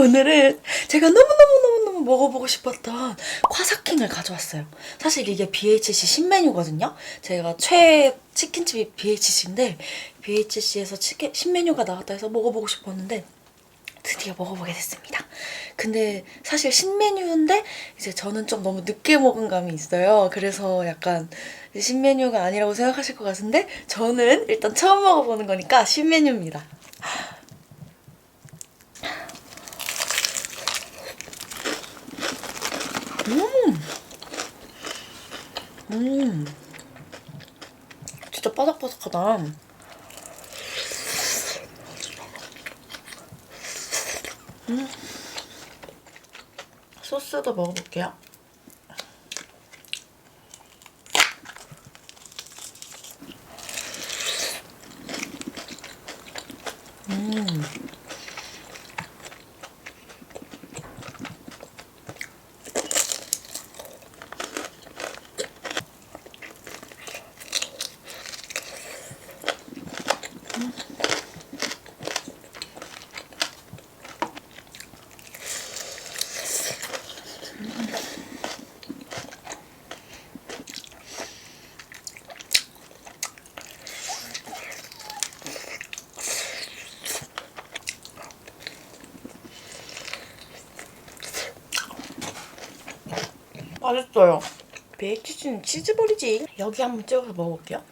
오늘은 제가 너무너무너무너무 먹어보고 싶었던 콰사킹을 가져왔어요. 사실 이게 BHC 신메뉴거든요. 제가 최애 치킨집이 BHC인데 BHC에서 신메뉴가 나왔다 해서 먹어보고 싶었는데 드디어 먹어보게 됐습니다. 근데 사실 신메뉴인데 이제 저는 좀 너무 늦게 먹은 감이 있어요. 그래서 약간 신메뉴가 아니라고 생각하실 것 같은데 저는 일단 처음 먹어보는 거니까 신메뉴입니다. 진짜 바삭바삭하다. 소스도 먹어볼게요. 맛있어요. BHC는 치즈볼이지. 여기 한번 찍어서 먹어볼게요.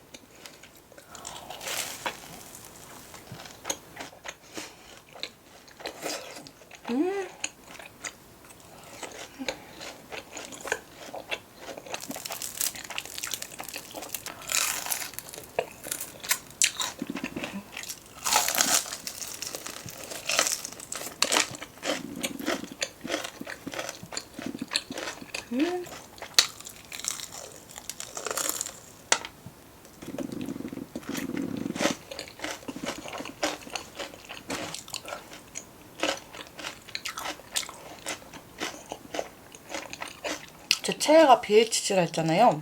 제 최애가 BHC라 했잖아요.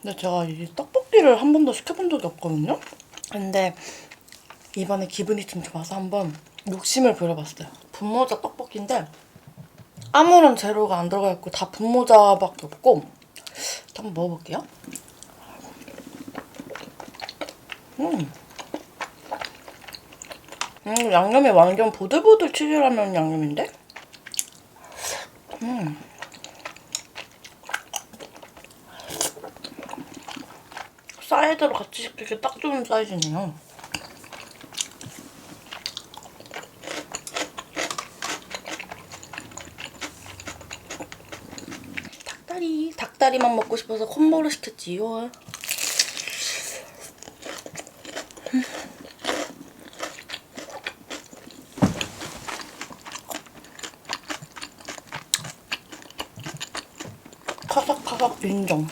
근데 제가 이 떡볶이를 한 번도 시켜본 적이 없거든요. 근데 이번에 기분이 좀 좋아서 한번 욕심을 부려봤어요. 분모자 떡볶이인데 아무런 재료가 안 들어가 있고 다 분모자밖에 없고 한번 먹어볼게요. 양념이 완전 보들보들 치즈라면 양념인데? 사이드로 같이 시키기 딱 좋은 사이즈네요. 닭다리만 먹고 싶어서 콤보를 시켰지요. 파삭파삭 인정.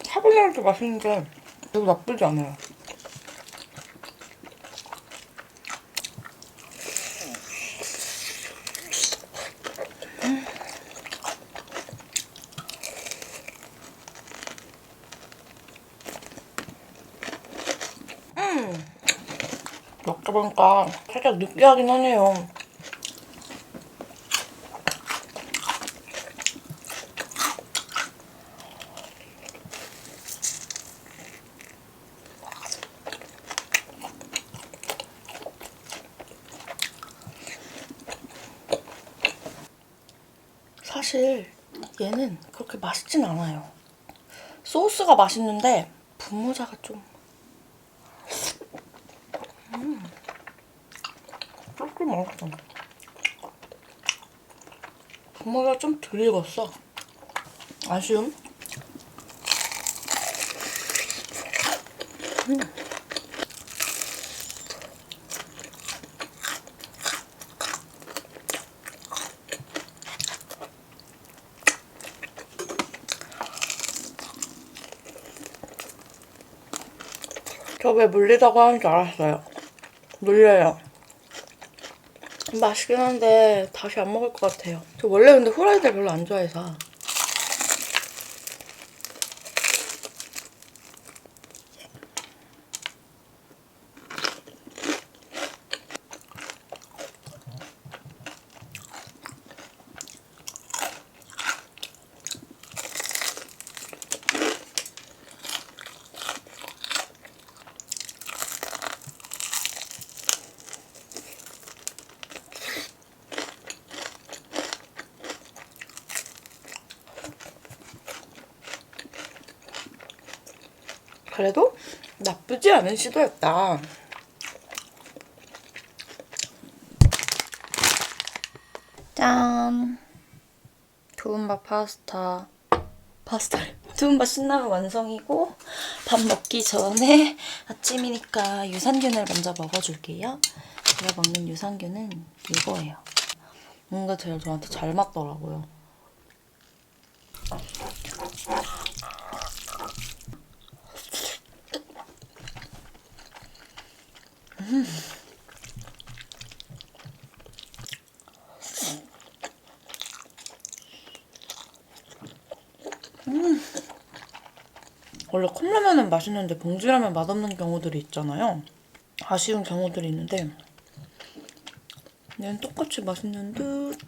카보나라도 맛있는데 이거 나쁘지 않아요. 먹다 보니까 살짝 느끼하긴 하네요. 사실 얘는 그렇게 맛있진 않아요. 소스가 맛있는데 분모자가 좀 조금 맛있어. 분모자가 좀 덜 익었어. 아쉬움. 저 왜 물리다고 하는 줄 알았어요. 물려요. 맛있긴 한데 다시 안 먹을 것 같아요. 저 원래 근데 후라이드 별로 안 좋아해서. 그래도 나쁘지 않은 시도였다. 짠! 두움밥 두움밥 신라면 완성이고, 밥 먹기 전에 아침이니까 유산균을 먼저 먹어줄게요. 제가 먹는 유산균은 이거예요. 뭔가 제일 저한테 잘 맞더라고요. 원래 컵라면은 맛있는데 봉지라면 맛없는 경우들이 있잖아요. 아쉬운 경우들이 있는데 얘는 똑같이 맛있는 듯.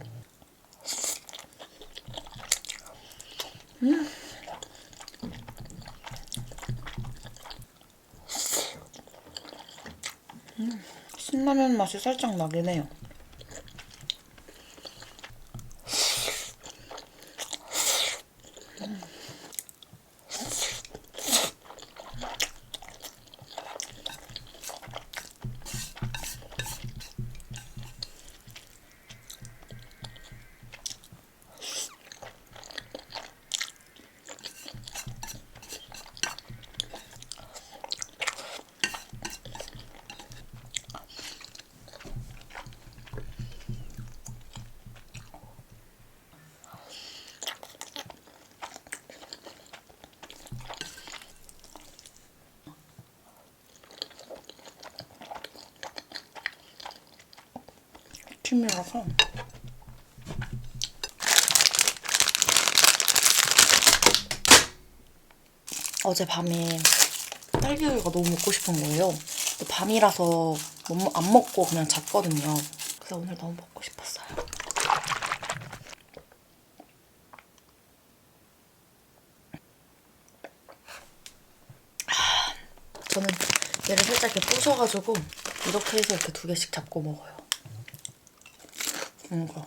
신라면 맛이 살짝 나긴 해요. 아침이라서 어젯밤에 딸기우유가 너무 먹고 싶은 거예요. 근데 밤이라서 안 먹고 그냥 잤거든요. 그래서 오늘 너무 먹고 싶었어요. 저는 얘를 살짝 이렇게 부셔가지고 이렇게 해서 이렇게 2개씩 잡고 먹어요. 이거.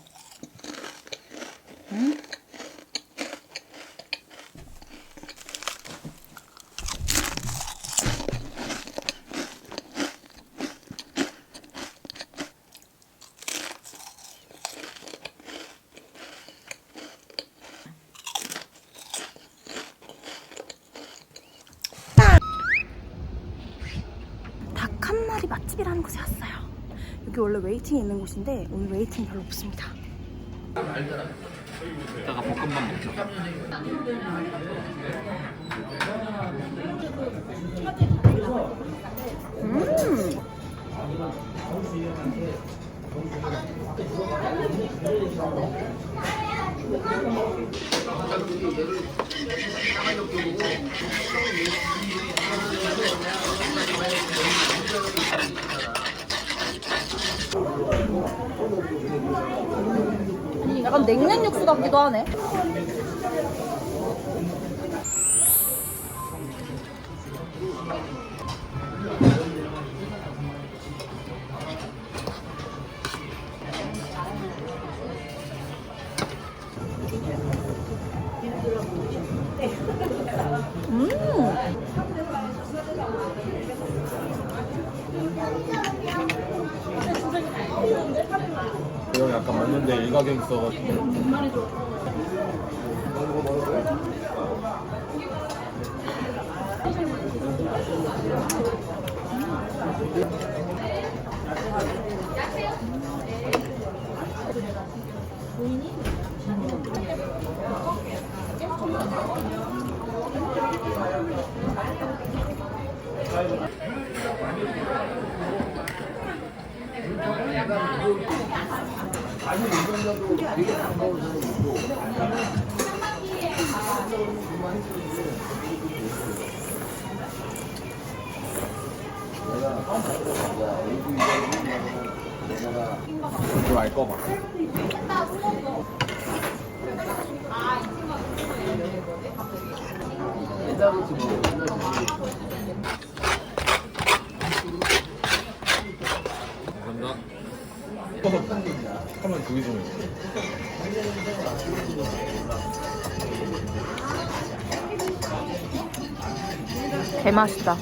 닭 한 마리 맛집이라는 곳에 왔어요. 여기 원래 웨이팅이 있는 곳인데 오늘 웨이팅 별로 없습니다. 이따가 볶음밥 먹죠. 약간 냉면 육수 같기도 하네. 이거 약간 맞는데 일가견 있어가지고. 이거 알 거 봐. 감사합니다. 한번 두개 좀 해주세요. 개 맛있다.